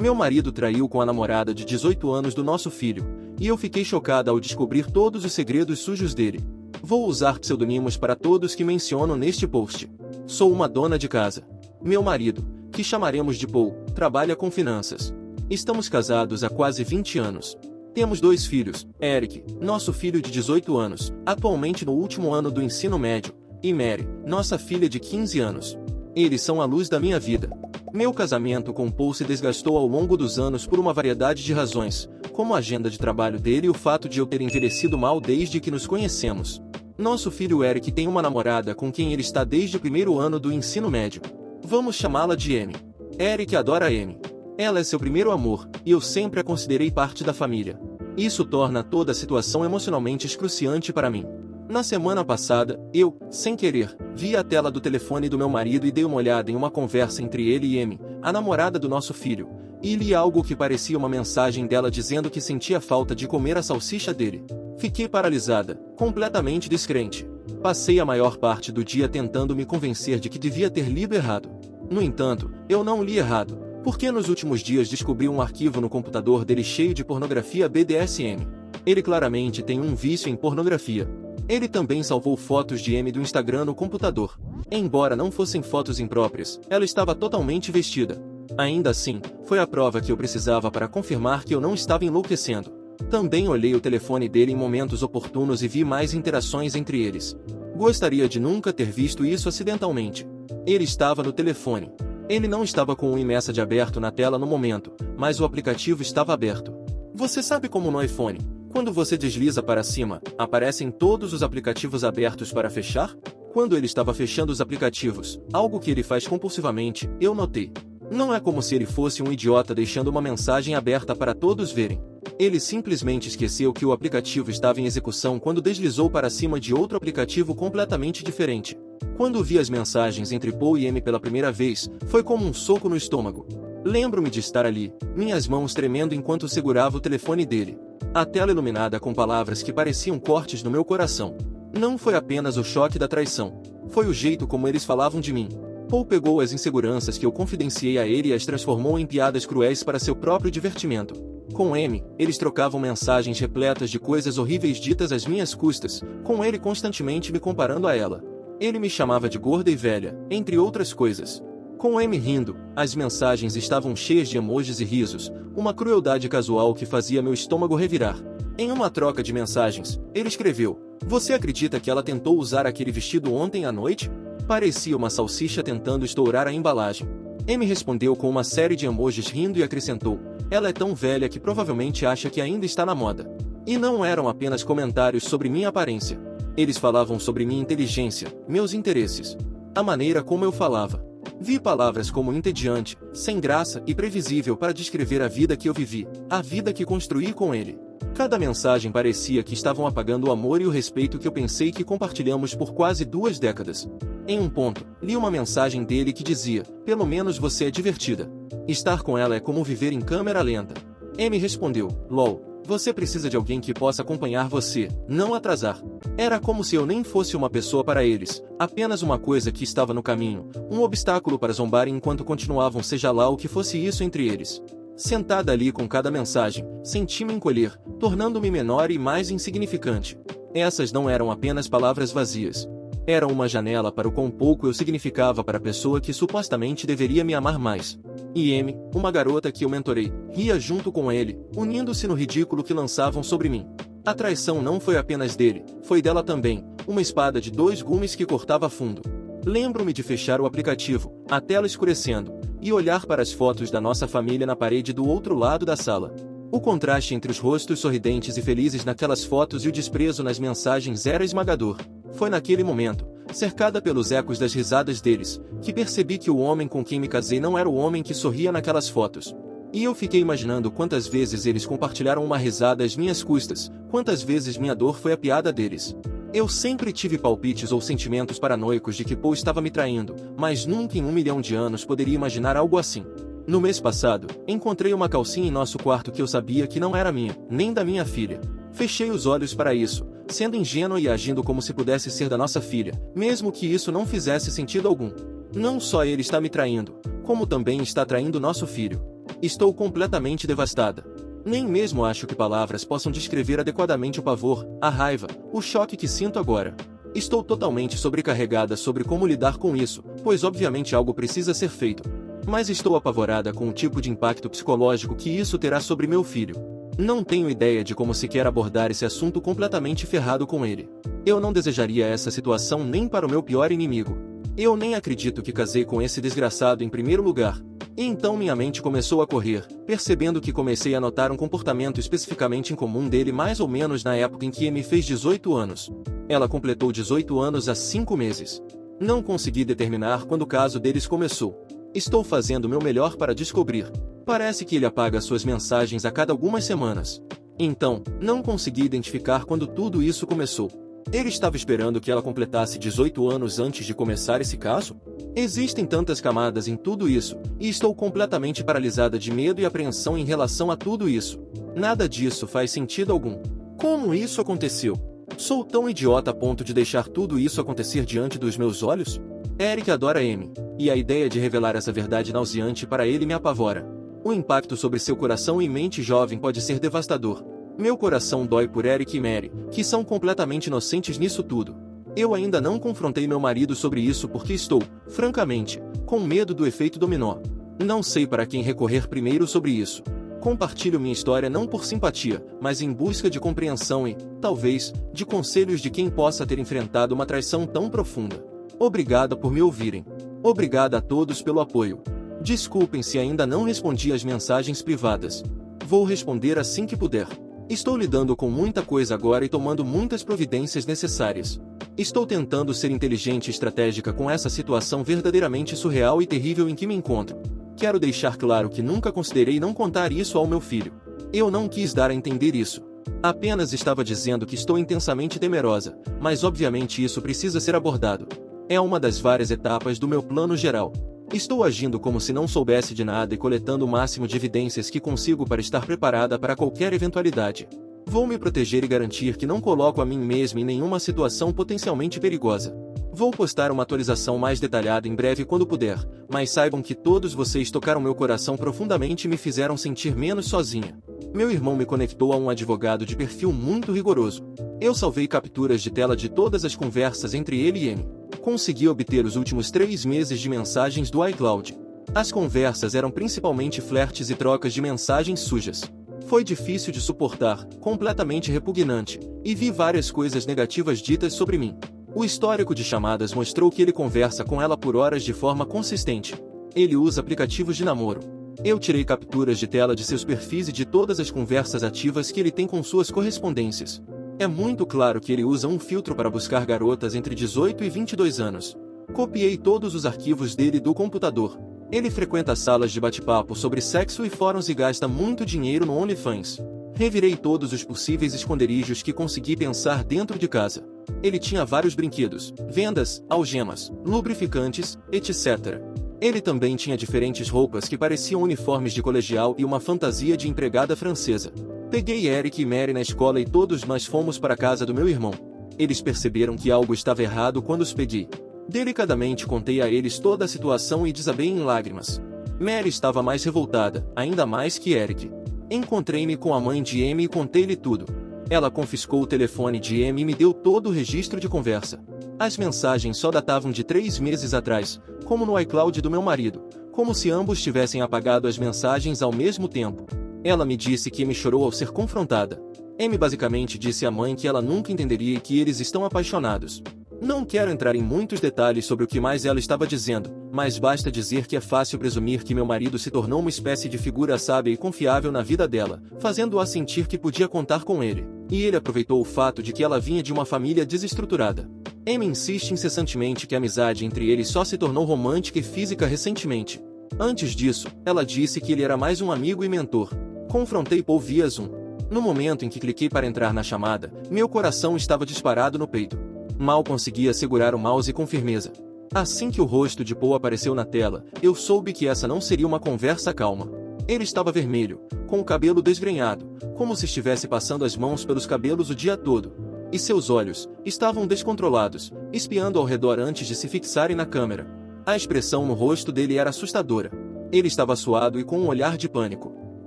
Meu marido traiu com a namorada de 18 anos do nosso filho, e eu fiquei chocada ao descobrir todos os segredos sujos dele. Vou usar pseudônimos para todos que menciono neste post. Sou uma dona de casa. Meu marido, que chamaremos de Paul, trabalha com finanças. Estamos casados há quase 20 anos. Temos 2 filhos, Eric, nosso filho de 18 anos, atualmente no último ano do ensino médio, e Mary, nossa filha de 15 anos. Eles são a luz da minha vida. Meu casamento com Paul se desgastou ao longo dos anos por uma variedade de razões, como a agenda de trabalho dele e o fato de eu ter envelhecido mal desde que nos conhecemos. Nosso filho Eric tem uma namorada com quem ele está desde o primeiro ano do ensino médio. Vamos chamá-la de Amy. Eric adora Amy. Ela é seu primeiro amor, e eu sempre a considerei parte da família. Isso torna toda a situação emocionalmente excruciante para mim. Na semana passada, eu, sem querer, vi a tela do telefone do meu marido e dei uma olhada em uma conversa entre ele e Amy, a namorada do nosso filho, e li algo que parecia uma mensagem dela dizendo que sentia falta de comer a salsicha dele. Fiquei paralisada, completamente descrente. Passei a maior parte do dia tentando me convencer de que devia ter lido errado. No entanto, eu não li errado, porque nos últimos dias descobri um arquivo no computador dele cheio de pornografia BDSM. Ele claramente tem um vício em pornografia. Ele também salvou fotos de Amy do Instagram no computador. Embora não fossem fotos impróprias, ela estava totalmente vestida. Ainda assim, foi a prova que eu precisava para confirmar que eu não estava enlouquecendo. Também olhei o telefone dele em momentos oportunos e vi mais interações entre eles. Gostaria de nunca ter visto isso acidentalmente. Ele estava no telefone. Ele não estava com o iMessage aberto na tela no momento, mas o aplicativo estava aberto. Você sabe como no iPhone, quando você desliza para cima, aparecem todos os aplicativos abertos para fechar? Quando ele estava fechando os aplicativos, algo que ele faz compulsivamente, eu notei. Não é como se ele fosse um idiota deixando uma mensagem aberta para todos verem. Ele simplesmente esqueceu que o aplicativo estava em execução quando deslizou para cima de outro aplicativo completamente diferente. Quando vi as mensagens entre Paul e Amy pela primeira vez, foi como um soco no estômago. Lembro-me de estar ali, minhas mãos tremendo enquanto segurava o telefone dele. A tela iluminada com palavras que pareciam cortes no meu coração. Não foi apenas o choque da traição. Foi o jeito como eles falavam de mim. Paul pegou as inseguranças que eu confidenciei a ele e as transformou em piadas cruéis para seu próprio divertimento. Com Amy, eles trocavam mensagens repletas de coisas horríveis ditas às minhas custas, com ele constantemente me comparando a ela. Ele me chamava de gorda e velha, entre outras coisas. Com Amy rindo, as mensagens estavam cheias de emojis e risos, uma crueldade casual que fazia meu estômago revirar. Em uma troca de mensagens, ele escreveu: "Você acredita que ela tentou usar aquele vestido ontem à noite?" Parecia uma salsicha tentando estourar a embalagem. Amy respondeu com uma série de emojis rindo e acrescentou: "Ela é tão velha que provavelmente acha que ainda está na moda." E não eram apenas comentários sobre minha aparência. Eles falavam sobre minha inteligência, meus interesses, a maneira como eu falava. Vi palavras como entediante, sem graça e previsível para descrever a vida que eu vivi, a vida que construí com ele. Cada mensagem parecia que estavam apagando o amor e o respeito que eu pensei que compartilhamos por quase 2 décadas. Em um ponto, li uma mensagem dele que dizia: "Pelo menos você é divertida. Estar com ela é como viver em câmera lenta." Amy respondeu: "LOL. Você precisa de alguém que possa acompanhar você, não atrasar." Era como se eu nem fosse uma pessoa para eles, apenas uma coisa que estava no caminho, um obstáculo para zombarem enquanto continuavam seja lá o que fosse isso entre eles. Sentada ali com cada mensagem, senti-me encolher, tornando-me menor e mais insignificante. Essas não eram apenas palavras vazias. Eram uma janela para o quão pouco eu significava para a pessoa que supostamente deveria me amar mais. E Amy, uma garota que eu mentorei, ria junto com ele, unindo-se no ridículo que lançavam sobre mim. A traição não foi apenas dele, foi dela também, uma espada de 2 gumes que cortava fundo. Lembro-me de fechar o aplicativo, a tela escurecendo, e olhar para as fotos da nossa família na parede do outro lado da sala. O contraste entre os rostos sorridentes e felizes naquelas fotos e o desprezo nas mensagens era esmagador. Foi naquele momento, cercada pelos ecos das risadas deles, que percebi que o homem com quem me casei não era o homem que sorria naquelas fotos. E eu fiquei imaginando quantas vezes eles compartilharam uma risada às minhas custas, quantas vezes minha dor foi a piada deles. Eu sempre tive palpites ou sentimentos paranoicos de que Paul estava me traindo, mas nunca em 1 milhão de anos poderia imaginar algo assim. No mês passado, encontrei uma calcinha em nosso quarto que eu sabia que não era minha, nem da minha filha. Fechei os olhos para isso, sendo ingênua e agindo como se pudesse ser da nossa filha, mesmo que isso não fizesse sentido algum. Não só ele está me traindo, como também está traindo nosso filho. Estou completamente devastada. Nem mesmo acho que palavras possam descrever adequadamente o pavor, a raiva, o choque que sinto agora. Estou totalmente sobrecarregada sobre como lidar com isso, pois obviamente algo precisa ser feito. Mas estou apavorada com o tipo de impacto psicológico que isso terá sobre meu filho. Não tenho ideia de como sequer abordar esse assunto completamente ferrado com ele. Eu não desejaria essa situação nem para o meu pior inimigo. Eu nem acredito que casei com esse desgraçado em primeiro lugar. E então minha mente começou a correr, percebendo que comecei a notar um comportamento especificamente incomum dele mais ou menos na época em que Amy fez 18 anos. Ela completou 18 anos há 5 meses. Não consegui determinar quando o caso deles começou. Estou fazendo o meu melhor para descobrir. Parece que ele apaga suas mensagens a cada algumas semanas. Então, não consegui identificar quando tudo isso começou. Ele estava esperando que ela completasse 18 anos antes de começar esse caso? Existem tantas camadas em tudo isso, e estou completamente paralisada de medo e apreensão em relação a tudo isso. Nada disso faz sentido algum. Como isso aconteceu? Sou tão idiota a ponto de deixar tudo isso acontecer diante dos meus olhos? Eric adora Amy, e a ideia de revelar essa verdade nauseante para ele me apavora. O impacto sobre seu coração e mente jovem pode ser devastador. Meu coração dói por Eric e Mary, que são completamente inocentes nisso tudo. Eu ainda não confrontei meu marido sobre isso porque estou, francamente, com medo do efeito dominó. Não sei para quem recorrer primeiro sobre isso. Compartilho minha história não por simpatia, mas em busca de compreensão e, talvez, de conselhos de quem possa ter enfrentado uma traição tão profunda. Obrigada por me ouvirem. Obrigada a todos pelo apoio. Desculpem se ainda não respondi às mensagens privadas. Vou responder assim que puder. Estou lidando com muita coisa agora e tomando muitas providências necessárias. Estou tentando ser inteligente e estratégica com essa situação verdadeiramente surreal e terrível em que me encontro. Quero deixar claro que nunca considerei não contar isso ao meu filho. Eu não quis dar a entender isso. Apenas estava dizendo que estou intensamente temerosa, mas obviamente isso precisa ser abordado. É uma das várias etapas do meu plano geral. Estou agindo como se não soubesse de nada e coletando o máximo de evidências que consigo para estar preparada para qualquer eventualidade. Vou me proteger e garantir que não coloco a mim mesma em nenhuma situação potencialmente perigosa. Vou postar uma atualização mais detalhada em breve quando puder, mas saibam que todos vocês tocaram meu coração profundamente e me fizeram sentir menos sozinha. Meu irmão me conectou a um advogado de perfil muito rigoroso. Eu salvei capturas de tela de todas as conversas entre ele e Amy. Consegui obter os últimos 3 meses de mensagens do iCloud. As conversas eram principalmente flertes e trocas de mensagens sujas. Foi difícil de suportar, completamente repugnante, e vi várias coisas negativas ditas sobre mim. O histórico de chamadas mostrou que ele conversa com ela por horas de forma consistente. Ele usa aplicativos de namoro. Eu tirei capturas de tela de seus perfis e de todas as conversas ativas que ele tem com suas correspondências. É muito claro que ele usa um filtro para buscar garotas entre 18 e 22 anos. Copiei todos os arquivos dele do computador. Ele frequenta salas de bate-papo sobre sexo e fóruns e gasta muito dinheiro no OnlyFans. Revirei todos os possíveis esconderijos que consegui pensar dentro de casa. Ele tinha vários brinquedos, vendas, algemas, lubrificantes, etc. Ele também tinha diferentes roupas que pareciam uniformes de colegial e uma fantasia de empregada francesa. Peguei Eric e Mary na escola e todos nós fomos para a casa do meu irmão. Eles perceberam que algo estava errado quando os peguei. Delicadamente contei a eles toda a situação e desabei em lágrimas. Mary estava mais revoltada, ainda mais que Eric. Encontrei-me com a mãe de Amy e contei-lhe tudo. Ela confiscou o telefone de Amy e me deu todo o registro de conversa. As mensagens só datavam de 3 meses atrás, como no iCloud do meu marido, como se ambos tivessem apagado as mensagens ao mesmo tempo. Ela me disse que Amy chorou ao ser confrontada. Amy basicamente disse à mãe que ela nunca entenderia e que eles estão apaixonados. Não quero entrar em muitos detalhes sobre o que mais ela estava dizendo, mas basta dizer que é fácil presumir que meu marido se tornou uma espécie de figura sábia e confiável na vida dela, fazendo-a sentir que podia contar com ele. E ele aproveitou o fato de que ela vinha de uma família desestruturada. Amy insiste incessantemente que a amizade entre eles só se tornou romântica e física recentemente. Antes disso, ela disse que ele era mais um amigo e mentor. Confrontei Paul via Zoom. No momento em que cliquei para entrar na chamada, meu coração estava disparado no peito. Mal conseguia segurar o mouse com firmeza. Assim que o rosto de Paul apareceu na tela, eu soube que essa não seria uma conversa calma. Ele estava vermelho, com o cabelo desgrenhado, como se estivesse passando as mãos pelos cabelos o dia todo. E seus olhos estavam descontrolados, espiando ao redor antes de se fixarem na câmera. A expressão no rosto dele era assustadora. Ele estava suado e com um olhar de pânico.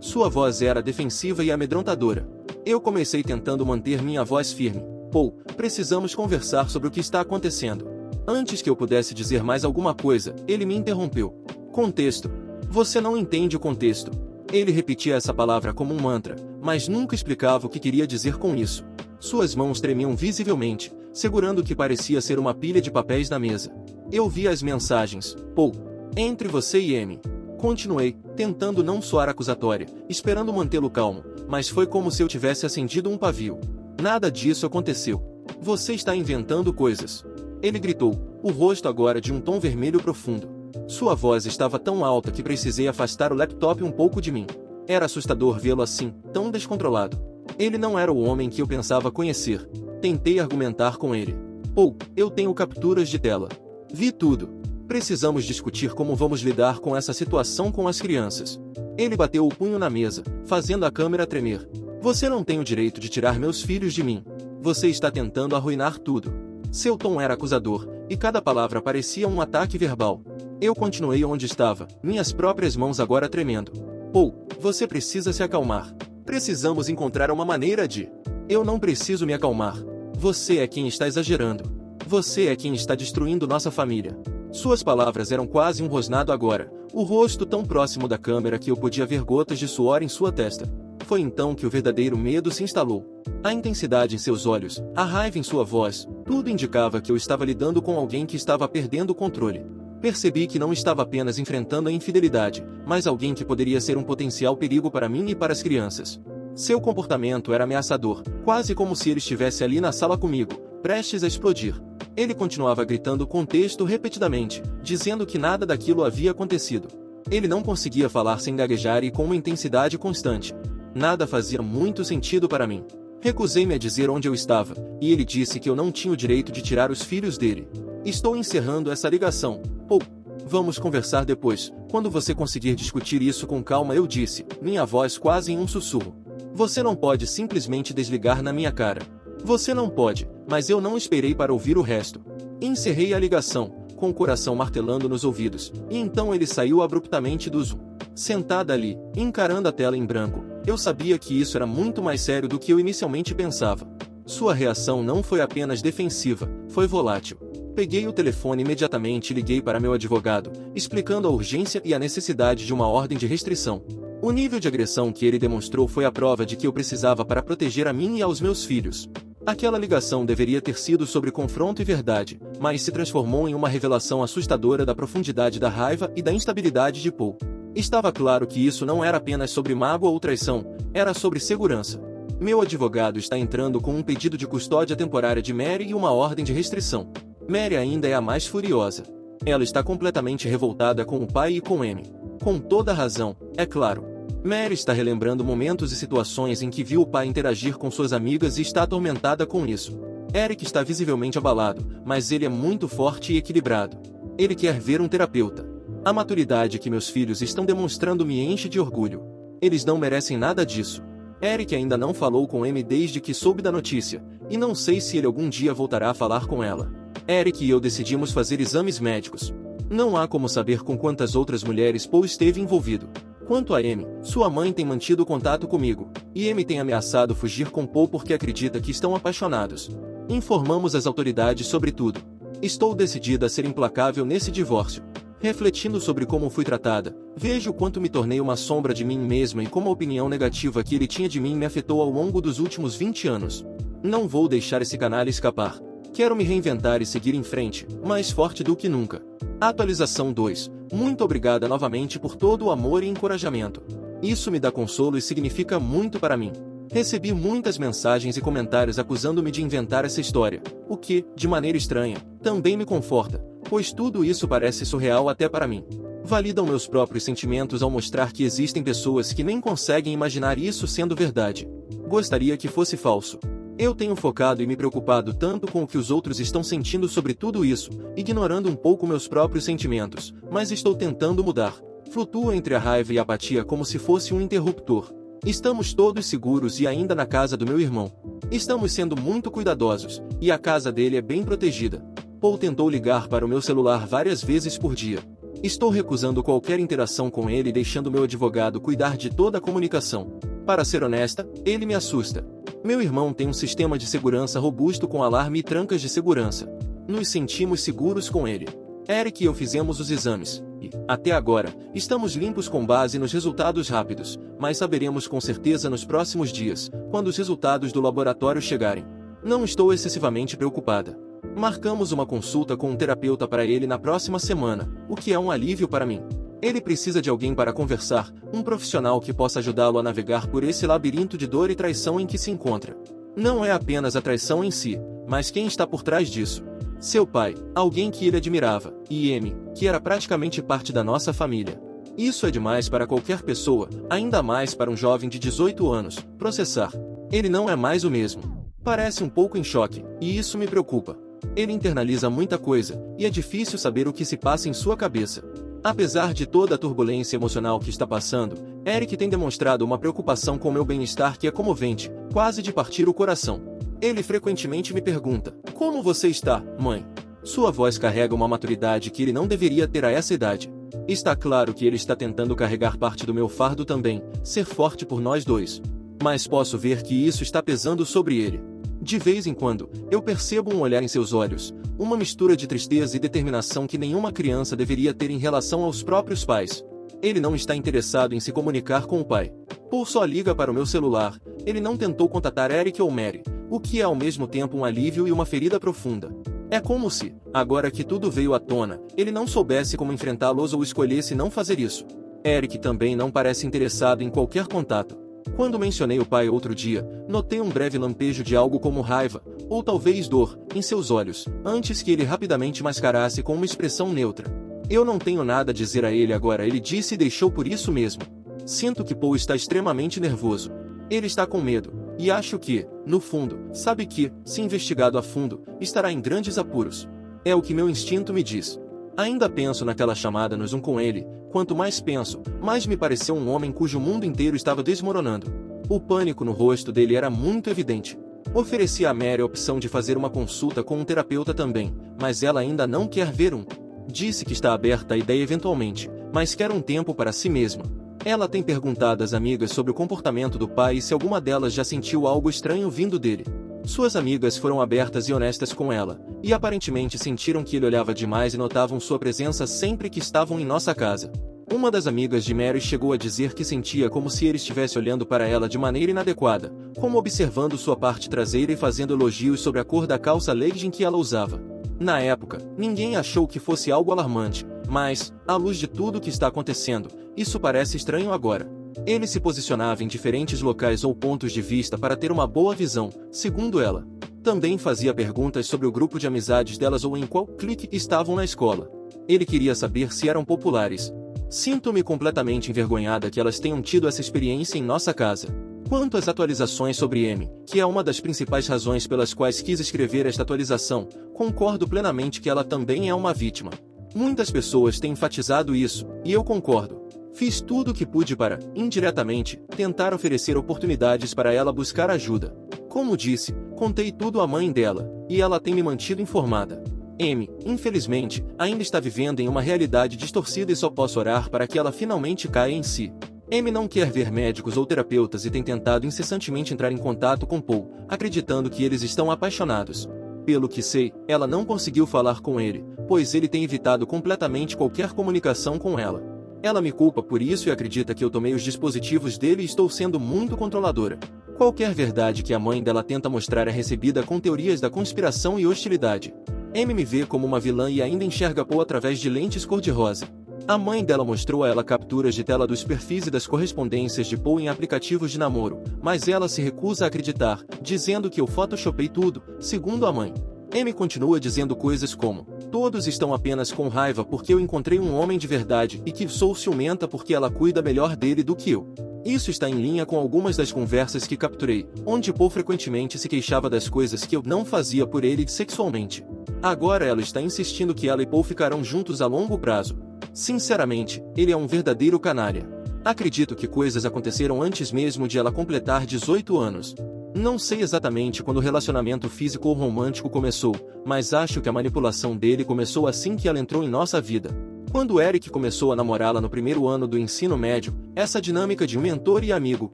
Sua voz era defensiva e amedrontadora. Eu comecei tentando manter minha voz firme. Paul, precisamos conversar sobre o que está acontecendo. Antes que eu pudesse dizer mais alguma coisa, ele me interrompeu. Contexto. Você não entende o contexto. Ele repetia essa palavra como um mantra, mas nunca explicava o que queria dizer com isso. Suas mãos tremiam visivelmente, segurando o que parecia ser uma pilha de papéis na mesa. Eu via as mensagens. Paul, entre você e Amy. Continuei, tentando não soar acusatória, esperando mantê-lo calmo, mas foi como se eu tivesse acendido um pavio. Nada disso aconteceu. Você está inventando coisas. Ele gritou, o rosto agora de um tom vermelho profundo. Sua voz estava tão alta que precisei afastar o laptop um pouco de mim. Era assustador vê-lo assim, tão descontrolado. Ele não era o homem que eu pensava conhecer. Tentei argumentar com ele. Paul, eu tenho capturas de tela. Vi tudo. Precisamos discutir como vamos lidar com essa situação com as crianças. Ele bateu o punho na mesa, fazendo a câmera tremer. Você não tem o direito de tirar meus filhos de mim. Você está tentando arruinar tudo. Seu tom era acusador, e cada palavra parecia um ataque verbal. Eu continuei onde estava, minhas próprias mãos agora tremendo. Paul, você precisa se acalmar. Precisamos encontrar uma maneira de... Eu não preciso me acalmar. Você é quem está exagerando. Você é quem está destruindo nossa família. Suas palavras eram quase um rosnado agora, o rosto tão próximo da câmera que eu podia ver gotas de suor em sua testa. Foi então que o verdadeiro medo se instalou. A intensidade em seus olhos, a raiva em sua voz, tudo indicava que eu estava lidando com alguém que estava perdendo o controle. Percebi que não estava apenas enfrentando a infidelidade, mas alguém que poderia ser um potencial perigo para mim e para as crianças. Seu comportamento era ameaçador, quase como se ele estivesse ali na sala comigo, prestes a explodir. Ele continuava gritando com texto repetidamente, dizendo que nada daquilo havia acontecido. Ele não conseguia falar sem gaguejar e com uma intensidade constante. Nada fazia muito sentido para mim. Recusei-me a dizer onde eu estava, e ele disse que eu não tinha o direito de tirar os filhos dele. Estou encerrando essa ligação. Paul, vamos conversar depois, quando você conseguir discutir isso com calma, eu disse, minha voz quase em um sussurro. Você não pode simplesmente desligar na minha cara. Você não pode, mas eu não esperei para ouvir o resto. Encerrei a ligação, com o coração martelando nos ouvidos, e então ele saiu abruptamente do Zoom. Sentada ali, encarando a tela em branco, eu sabia que isso era muito mais sério do que eu inicialmente pensava. Sua reação não foi apenas defensiva, foi volátil. Peguei o telefone imediatamente e liguei para meu advogado, explicando a urgência e a necessidade de uma ordem de restrição. O nível de agressão que ele demonstrou foi a prova de que eu precisava para proteger a mim e aos meus filhos. Aquela ligação deveria ter sido sobre confronto e verdade, mas se transformou em uma revelação assustadora da profundidade da raiva e da instabilidade de Paul. Estava claro que isso não era apenas sobre mágoa ou traição, era sobre segurança. Meu advogado está entrando com um pedido de custódia temporária de Mary e uma ordem de restrição. Mary ainda é a mais furiosa. Ela está completamente revoltada com o pai e com Amy. Com toda razão, é claro. Mary está relembrando momentos e situações em que viu o pai interagir com suas amigas e está atormentada com isso. Eric está visivelmente abalado, mas ele é muito forte e equilibrado. Ele quer ver um terapeuta. A maturidade que meus filhos estão demonstrando me enche de orgulho. Eles não merecem nada disso. Eric ainda não falou com Amy desde que soube da notícia, e não sei se ele algum dia voltará a falar com ela. Eric e eu decidimos fazer exames médicos. Não há como saber com quantas outras mulheres Paul esteve envolvido. Quanto a Amy, sua mãe tem mantido contato comigo, e Amy tem ameaçado fugir com Paul porque acredita que estão apaixonados. Informamos as autoridades sobre tudo. Estou decidida a ser implacável nesse divórcio. Refletindo sobre como fui tratada, vejo o quanto me tornei uma sombra de mim mesma e como a opinião negativa que ele tinha de mim me afetou ao longo dos últimos 20 anos. Não vou deixar esse canalha escapar. Quero me reinventar e seguir em frente, mais forte do que nunca. Atualização 2. Muito obrigada novamente por todo o amor e encorajamento. Isso me dá consolo e significa muito para mim. Recebi muitas mensagens e comentários acusando-me de inventar essa história, o que, de maneira estranha, também me conforta, pois tudo isso parece surreal até para mim. Validam meus próprios sentimentos ao mostrar que existem pessoas que nem conseguem imaginar isso sendo verdade. Gostaria que fosse falso. Eu tenho focado e me preocupado tanto com o que os outros estão sentindo sobre tudo isso, ignorando um pouco meus próprios sentimentos, mas estou tentando mudar. Flutuo entre a raiva e a apatia como se fosse um interruptor. Estamos todos seguros e ainda na casa do meu irmão. Estamos sendo muito cuidadosos, e a casa dele é bem protegida. Paul tentou ligar para o meu celular várias vezes por dia. Estou recusando qualquer interação com ele e deixando meu advogado cuidar de toda a comunicação. Para ser honesta, ele me assusta. Meu irmão tem um sistema de segurança robusto com alarme e trancas de segurança. Nos sentimos seguros com ele. Eric e eu fizemos os exames, e, até agora, estamos limpos com base nos resultados rápidos, mas saberemos com certeza nos próximos dias, quando os resultados do laboratório chegarem. Não estou excessivamente preocupada. Marcamos uma consulta com um terapeuta para ele na próxima semana, o que é um alívio para mim. Ele precisa de alguém para conversar, um profissional que possa ajudá-lo a navegar por esse labirinto de dor e traição em que se encontra. Não é apenas a traição em si, mas quem está por trás disso. Seu pai, alguém que ele admirava, e Amy, que era praticamente parte da nossa família. Isso é demais para qualquer pessoa, ainda mais para um jovem de 18 anos, processar. Ele não é mais o mesmo. Parece um pouco em choque, e isso me preocupa. Ele internaliza muita coisa, e é difícil saber o que se passa em sua cabeça. Apesar de toda a turbulência emocional que está passando, Eric tem demonstrado uma preocupação com meu bem-estar que é comovente, quase de partir o coração. Ele frequentemente me pergunta: "Como você está, mãe?" Sua voz carrega uma maturidade que ele não deveria ter a essa idade. Está claro que ele está tentando carregar parte do meu fardo também, ser forte por nós dois. Mas posso ver que isso está pesando sobre ele. De vez em quando, eu percebo um olhar em seus olhos, uma mistura de tristeza e determinação que nenhuma criança deveria ter em relação aos próprios pais. Ele não está interessado em se comunicar com o pai. Paul só liga para o meu celular, ele não tentou contatar Eric ou Mary, o que é ao mesmo tempo um alívio e uma ferida profunda. É como se, agora que tudo veio à tona, ele não soubesse como enfrentá-los ou escolhesse não fazer isso. Eric também não parece interessado em qualquer contato. Quando mencionei o pai outro dia, notei um breve lampejo de algo como raiva, ou talvez dor, em seus olhos, antes que ele rapidamente mascarasse com uma expressão neutra. Eu não tenho nada a dizer a ele agora, ele disse e deixou por isso mesmo. Sinto que Paul está extremamente nervoso. Ele está com medo, e acho que, no fundo, sabe que, se investigado a fundo, estará em grandes apuros. É o que meu instinto me diz. Ainda penso naquela chamada no Zoom com ele. Quanto mais penso, mais me pareceu um homem cujo mundo inteiro estava desmoronando. O pânico no rosto dele era muito evidente. Ofereci a Mary a opção de fazer uma consulta com um terapeuta também, mas ela ainda não quer ver um. Disse que está aberta à ideia eventualmente, mas quer um tempo para si mesma. Ela tem perguntado às amigas sobre o comportamento do pai e se alguma delas já sentiu algo estranho vindo dele. Suas amigas foram abertas e honestas com ela, e aparentemente sentiram que ele olhava demais e notavam sua presença sempre que estavam em nossa casa. Uma das amigas de Mary chegou a dizer que sentia como se ele estivesse olhando para ela de maneira inadequada, como observando sua parte traseira e fazendo elogios sobre a cor da calça legging que ela usava. Na época, ninguém achou que fosse algo alarmante, mas, à luz de tudo o que está acontecendo, isso parece estranho agora. Ele se posicionava em diferentes locais ou pontos de vista para ter uma boa visão, segundo ela. Também fazia perguntas sobre o grupo de amizades delas ou em qual clique estavam na escola. Ele queria saber se eram populares. Sinto-me completamente envergonhada que elas tenham tido essa experiência em nossa casa. Quanto às atualizações sobre Amy, que é uma das principais razões pelas quais quis escrever esta atualização, concordo plenamente que ela também é uma vítima. Muitas pessoas têm enfatizado isso, e eu concordo. Fiz tudo o que pude para, indiretamente, tentar oferecer oportunidades para ela buscar ajuda. Como disse, contei tudo à mãe dela, e ela tem me mantido informada. Amy, infelizmente, ainda está vivendo em uma realidade distorcida e só posso orar para que ela finalmente caia em si. Amy não quer ver médicos ou terapeutas e tem tentado incessantemente entrar em contato com Paul, acreditando que eles estão apaixonados. Pelo que sei, ela não conseguiu falar com ele, pois ele tem evitado completamente qualquer comunicação com ela. Ela me culpa por isso e acredita que eu tomei os dispositivos dele e estou sendo muito controladora. Qualquer verdade que a mãe dela tenta mostrar é recebida com teorias da conspiração e hostilidade. Amy me vê como uma vilã e ainda enxerga Paul através de lentes cor-de-rosa. A mãe dela mostrou a ela capturas de tela dos perfis e das correspondências de Paul em aplicativos de namoro, mas ela se recusa a acreditar, dizendo que eu photoshopei tudo, segundo a mãe. Amy continua dizendo coisas como: todos estão apenas com raiva porque eu encontrei um homem de verdade e que sou ciumenta porque ela cuida melhor dele do que eu. Isso está em linha com algumas das conversas que capturei, onde Paul frequentemente se queixava das coisas que eu não fazia por ele sexualmente. Agora ela está insistindo que ela e Paul ficarão juntos a longo prazo. Sinceramente, ele é um verdadeiro canalha. Acredito que coisas aconteceram antes mesmo de ela completar 18 anos. Não sei exatamente quando o relacionamento físico ou romântico começou, mas acho que a manipulação dele começou assim que ela entrou em nossa vida. Quando Eric começou a namorá-la no primeiro ano do ensino médio, essa dinâmica de mentor e amigo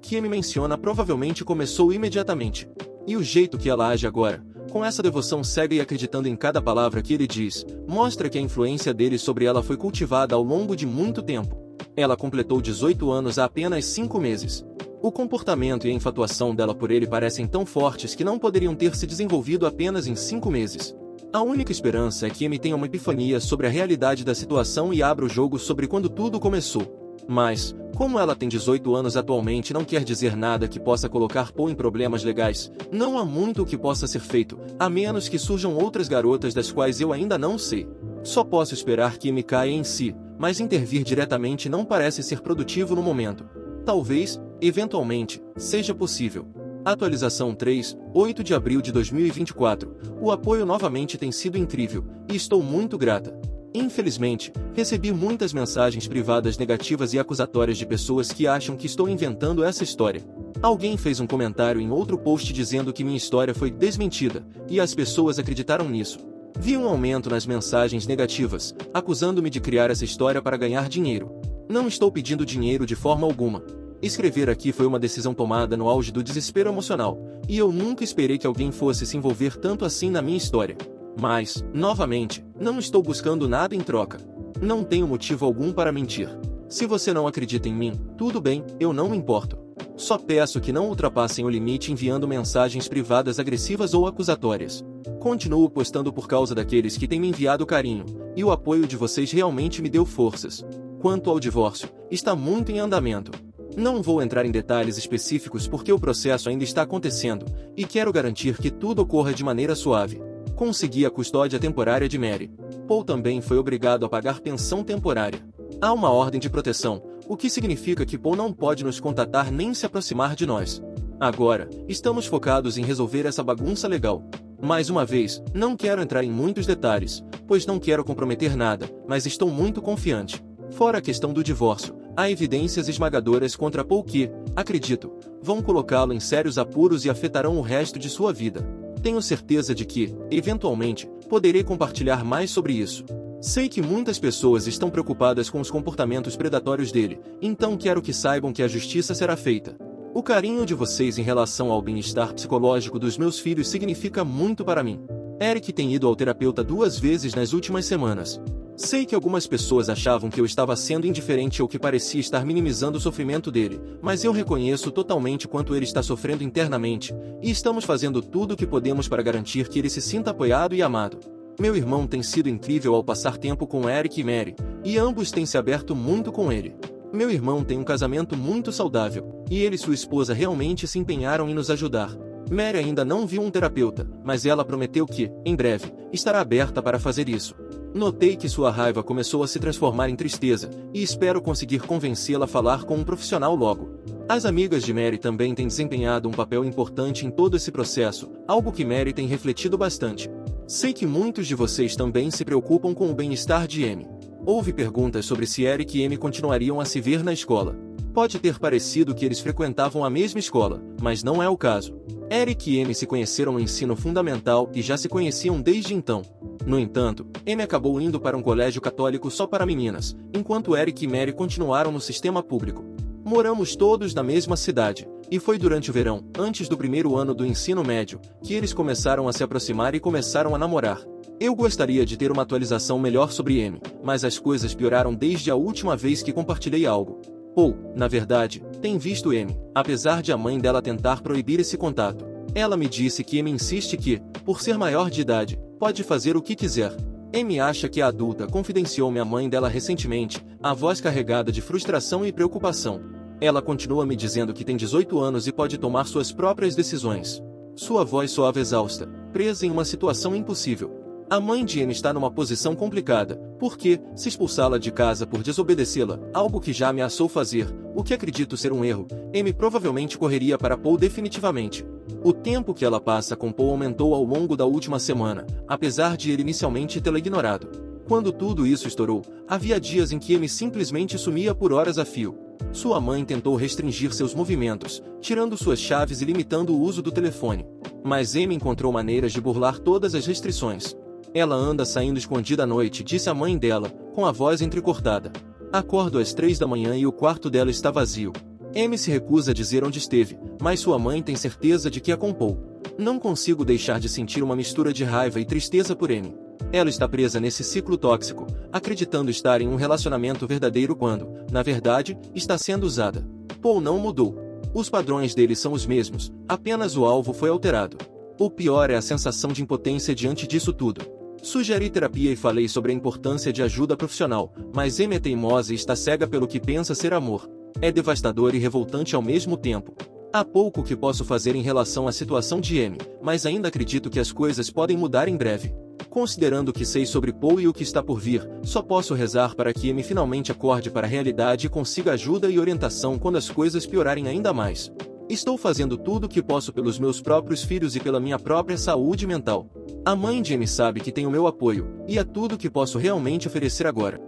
que Amy menciona provavelmente começou imediatamente. E o jeito que ela age agora, com essa devoção cega e acreditando em cada palavra que ele diz, mostra que a influência dele sobre ela foi cultivada ao longo de muito tempo. Ela completou 18 anos há apenas 5 meses. O comportamento e a infatuação dela por ele parecem tão fortes que não poderiam ter se desenvolvido apenas em 5 meses. A única esperança é que Amy tenha uma epifania sobre a realidade da situação e abra o jogo sobre quando tudo começou. Mas, como ela tem 18 anos atualmente, não quer dizer nada que possa colocar Paul em problemas legais. Não há muito o que possa ser feito, a menos que surjam outras garotas das quais eu ainda não sei. Só posso esperar que Amy caia em si, mas intervir diretamente não parece ser produtivo no momento. Talvez, eventualmente, seja possível. Atualização 3, 8 de abril de 2024. O apoio novamente tem sido incrível, e estou muito grata. Infelizmente, recebi muitas mensagens privadas negativas e acusatórias de pessoas que acham que estou inventando essa história. Alguém fez um comentário em outro post dizendo que minha história foi desmentida, e as pessoas acreditaram nisso. Vi um aumento nas mensagens negativas, acusando-me de criar essa história para ganhar dinheiro. Não estou pedindo dinheiro de forma alguma. Escrever aqui foi uma decisão tomada no auge do desespero emocional, e eu nunca esperei que alguém fosse se envolver tanto assim na minha história. Mas, novamente, não estou buscando nada em troca. Não tenho motivo algum para mentir. Se você não acredita em mim, tudo bem, eu não me importo. Só peço que não ultrapassem o limite enviando mensagens privadas agressivas ou acusatórias. Continuo postando por causa daqueles que têm me enviado carinho, e o apoio de vocês realmente me deu forças. Quanto ao divórcio, está muito em andamento. Não vou entrar em detalhes específicos porque o processo ainda está acontecendo, e quero garantir que tudo ocorra de maneira suave. Consegui a custódia temporária de Mary. Paul também foi obrigado a pagar pensão temporária. Há uma ordem de proteção, o que significa que Paul não pode nos contatar nem se aproximar de nós. Agora, estamos focados em resolver essa bagunça legal. Mais uma vez, não quero entrar em muitos detalhes, pois não quero comprometer nada, mas estou muito confiante. Fora a questão do divórcio, há evidências esmagadoras contra Paul que, acredito, vão colocá-lo em sérios apuros e afetarão o resto de sua vida. Tenho certeza de que, eventualmente, poderei compartilhar mais sobre isso. Sei que muitas pessoas estão preocupadas com os comportamentos predatórios dele, então quero que saibam que a justiça será feita. O carinho de vocês em relação ao bem-estar psicológico dos meus filhos significa muito para mim. Eric tem ido ao terapeuta 2 vezes nas últimas semanas. Sei que algumas pessoas achavam que eu estava sendo indiferente ou que parecia estar minimizando o sofrimento dele, mas eu reconheço totalmente quanto ele está sofrendo internamente, e estamos fazendo tudo o que podemos para garantir que ele se sinta apoiado e amado. Meu irmão tem sido incrível ao passar tempo com Eric e Mary, e ambos têm se aberto muito com ele. Meu irmão tem um casamento muito saudável, e ele e sua esposa realmente se empenharam em nos ajudar. Mary ainda não viu um terapeuta, mas ela prometeu que, em breve, estará aberta para fazer isso. Notei que sua raiva começou a se transformar em tristeza, e espero conseguir convencê-la a falar com um profissional logo. As amigas de Mary também têm desempenhado um papel importante em todo esse processo, algo que Mary tem refletido bastante. Sei que muitos de vocês também se preocupam com o bem-estar de Amy. Houve perguntas sobre se Eric e Amy continuariam a se ver na escola. Pode ter parecido que eles frequentavam a mesma escola, mas não é o caso. Eric e Amy se conheceram no ensino fundamental e já se conheciam desde então. No entanto, Amy acabou indo para um colégio católico só para meninas, enquanto Eric e Mary continuaram no sistema público. Moramos todos na mesma cidade, e foi durante o verão, antes do primeiro ano do ensino médio, que eles começaram a se aproximar e começaram a namorar. Eu gostaria de ter uma atualização melhor sobre Amy, mas as coisas pioraram desde a última vez que compartilhei algo. Paul, na verdade, tem visto Amy, apesar de a mãe dela tentar proibir esse contato. Ela me disse que Amy insiste que, por ser maior de idade, pode fazer o que quiser. Amy acha que a adulta confidenciou-me à mãe dela recentemente, a voz carregada de frustração e preocupação. Ela continua me dizendo que tem 18 anos e pode tomar suas próprias decisões. Sua voz soava exausta, presa em uma situação impossível. A mãe de Amy está numa posição complicada, porque, se expulsá-la de casa por desobedecê-la, algo que já ameaçou fazer, o que acredito ser um erro, Amy provavelmente correria para Paul definitivamente. O tempo que ela passa com Paul aumentou ao longo da última semana, apesar de ele inicialmente tê-la ignorado. Quando tudo isso estourou, havia dias em que Amy simplesmente sumia por horas a fio. Sua mãe tentou restringir seus movimentos, tirando suas chaves e limitando o uso do telefone. Mas Amy encontrou maneiras de burlar todas as restrições. Ela anda saindo escondida à noite, disse a mãe dela, com a voz entrecortada. Acordo às 3 da manhã e o quarto dela está vazio. Amy se recusa a dizer onde esteve, mas sua mãe tem certeza de que a compou. Não consigo deixar de sentir uma mistura de raiva e tristeza por Amy. Ela está presa nesse ciclo tóxico, acreditando estar em um relacionamento verdadeiro quando, na verdade, está sendo usada. Paul não mudou. Os padrões dele são os mesmos, apenas o alvo foi alterado. O pior é a sensação de impotência diante disso tudo. Sugeri terapia e falei sobre a importância de ajuda profissional, mas Amy é teimosa e está cega pelo que pensa ser amor. É devastador e revoltante ao mesmo tempo. Há pouco que posso fazer em relação à situação de Amy, mas ainda acredito que as coisas podem mudar em breve. Considerando o que sei sobre Paul e o que está por vir, só posso rezar para que Amy finalmente acorde para a realidade e consiga ajuda e orientação quando as coisas piorarem ainda mais. Estou fazendo tudo o que posso pelos meus próprios filhos e pela minha própria saúde mental. A mãe de Amy sabe que tem o meu apoio, e é tudo o que posso realmente oferecer agora.